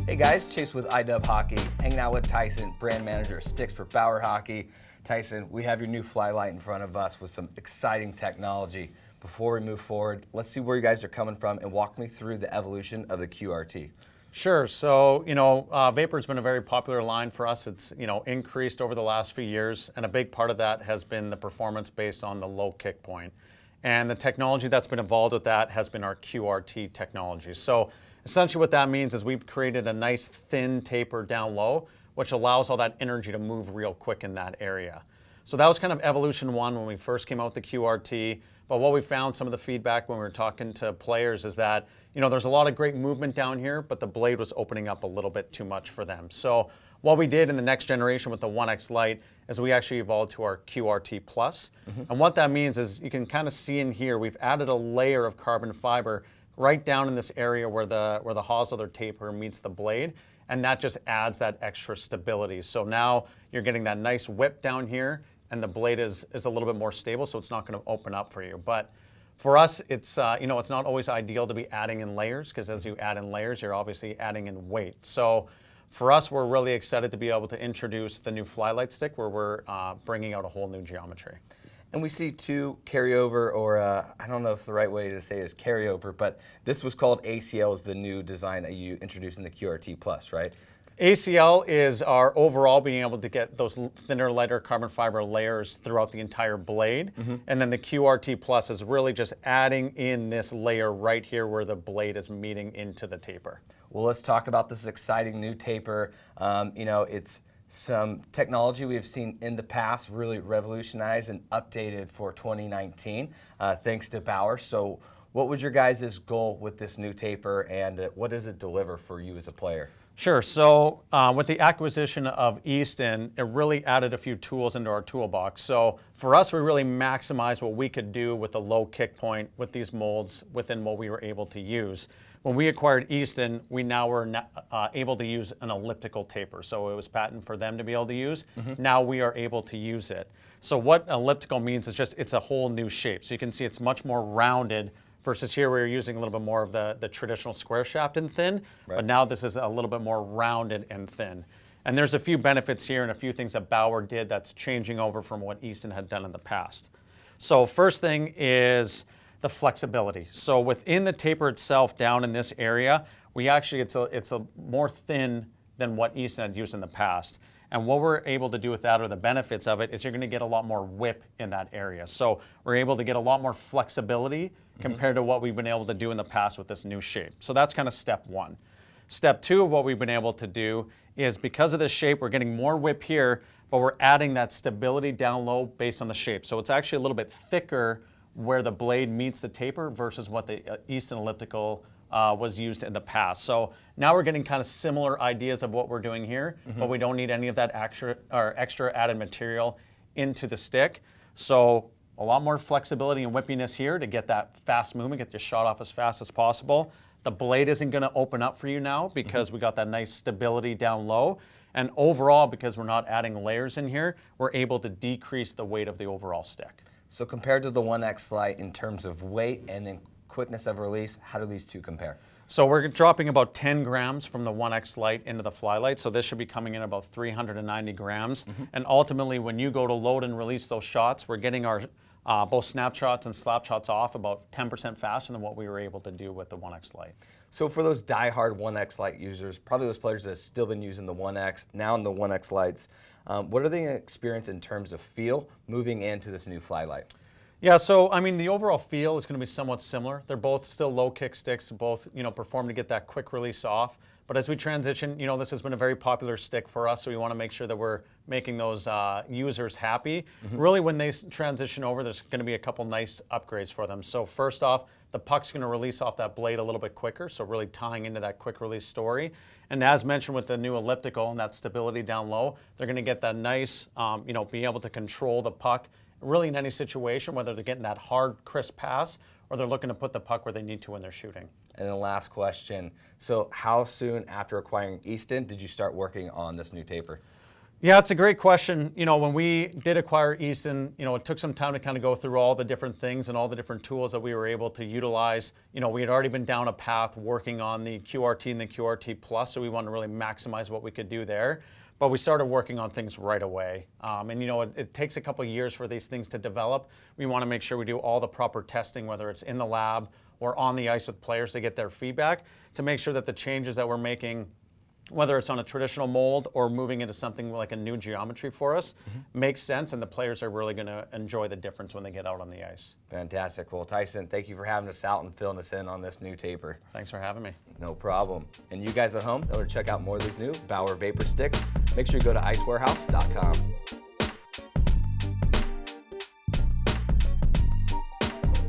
Hey guys, Chase with iDub Hockey, hanging out with Tyson, brand manager of sticks for Bauer Hockey. Tyson, we have your new Flylite in front of us with some exciting technology. Before we move forward, let's see where you guys are coming from and walk me through the evolution of the QRT. Sure. So, Vapor's been a very popular line for us. It's, increased over the last few years, and a big part of that has been the performance based on the low kick point. And the technology that's been involved with that has been our QRT technology. So essentially what that means is we've created a nice thin taper down low, which allows all that energy to move real quick in that area. So that was kind of evolution one when we first came out with the QRT. But what we found, some of the feedback when we were talking to players is that, there's a lot of great movement down here, but the blade was opening up a little bit too much for them. So what we did in the next generation with the 1X Lite is we actually evolved to our QRT Plus. And what that means is you can kind of see in here, we've added a layer of carbon fiber right down in this area where the hosel or taper meets the blade, and that just adds that extra stability. So now you're getting that nice whip down here, and the blade is a little bit more stable, so it's not going to open up for you. But for us, it's it's not always ideal to be adding in layers, because as you add in layers, you're obviously adding in weight. So for us, we're really excited to be able to introduce the new Flylite stick, where we're bringing out a whole new geometry. And we see two carryover, or I don't know if the right way to say it is carryover, but this was called ACL, is the new design that you introduced in the QRT Plus, right? ACL is our overall being able to get those thinner, lighter carbon fiber layers throughout the entire blade. And then the QRT Plus is really just adding in this layer right here where the blade is meeting into the taper. Well, let's talk about this exciting new taper. It's some technology we have seen in the past really revolutionized and updated for 2019, thanks to Bauer. So what was your guys' goal with this new taper, and what does it deliver for you as a player? Sure. So with the acquisition of Easton, it really added a few tools into our toolbox. So for us, we really maximized what we could do with the low kick point with these molds within what we were able to use. When we acquired Easton, we now were able to use an elliptical taper. So it was patent for them to be able to use. Now we are able to use it. So what elliptical means is just it's a whole new shape. So you can see it's much more rounded versus here we're using a little bit more of the traditional square shaft and thin. Right. But now this is a little bit more rounded and thin. And there's a few benefits here and a few things that Bauer did that's changing over from what Easton had done in the past. So first thing is the flexibility. So within the taper itself down in this area, we actually, it's a more thin than what Easton had used in the past. And what we're able to do with that, or the benefits of it, is you're going to get a lot more whip in that area. So we're able to get a lot more flexibility compared to what we've been able to do in the past with this new shape. So that's kind of step one. Step two of what we've been able to do is, because of this shape, we're getting more whip here, but we're adding that stability down low based on the shape. So it's actually a little bit thicker where the blade meets the taper versus what the Easton elliptical was used in the past. So now we're getting kind of similar ideas of what we're doing here, but we don't need any of that extra added material into the stick. So a lot more flexibility and whippiness here to get that fast movement, get your shot off as fast as possible. The blade isn't going to open up for you now because we got that nice stability down low. And overall, because we're not adding layers in here, we're able to decrease the weight of the overall stick. So compared to the 1X Lite in terms of weight and then quickness of release, how do these two compare? So we're dropping about 10 grams from the 1X Lite into the Flylite, so this should be coming in about 390 grams. And ultimately, when you go to load and release those shots, we're getting our both snapshots and slap shots off about 10% faster than what we were able to do with the 1X Lite. So for those die-hard 1X Lite users, probably those players that have still been using the 1X, now in the 1X Lites, what are they going to experience in terms of feel moving into this new Flylite? Yeah, so I mean, the overall feel is going to be somewhat similar. They're both still low kick sticks, both perform to get that quick release off. But as we transition, this has been a very popular stick for us, so we want to make sure that we're making those users happy. Really, when they transition over, there's going to be a couple nice upgrades for them. So first off, the puck's going to release off that blade a little bit quicker, so really tying into that quick release story. And as mentioned with the new elliptical and that stability down low, they're going to get that nice, being able to control the puck really in any situation, whether they're getting that hard, crisp pass or they're looking to put the puck where they need to when they're shooting. And then last question, so how soon after acquiring Easton did you start working on this new taper? Yeah, it's a great question. When we did acquire Easton, it took some time to kind of go through all the different things and all the different tools that we were able to utilize. We had already been down a path working on the QRT and the QRT Plus, so we wanted to really maximize what we could do there. But we started working on things right away. It takes a couple of years for these things to develop. We want to make sure we do all the proper testing, whether it's in the lab or on the ice with players to get their feedback, to make sure that the changes that we're making, whether it's on a traditional mold or moving into something like a new geometry for us, makes sense, and the players are really going to enjoy the difference when they get out on the ice. Fantastic. Well, Tyson, thank you for having us out and filling us in on this new taper. Thanks for having me. No problem. And you guys at home that want to check out more of these new Bauer Vapor Sticks, make sure you go to icewarehouse.com.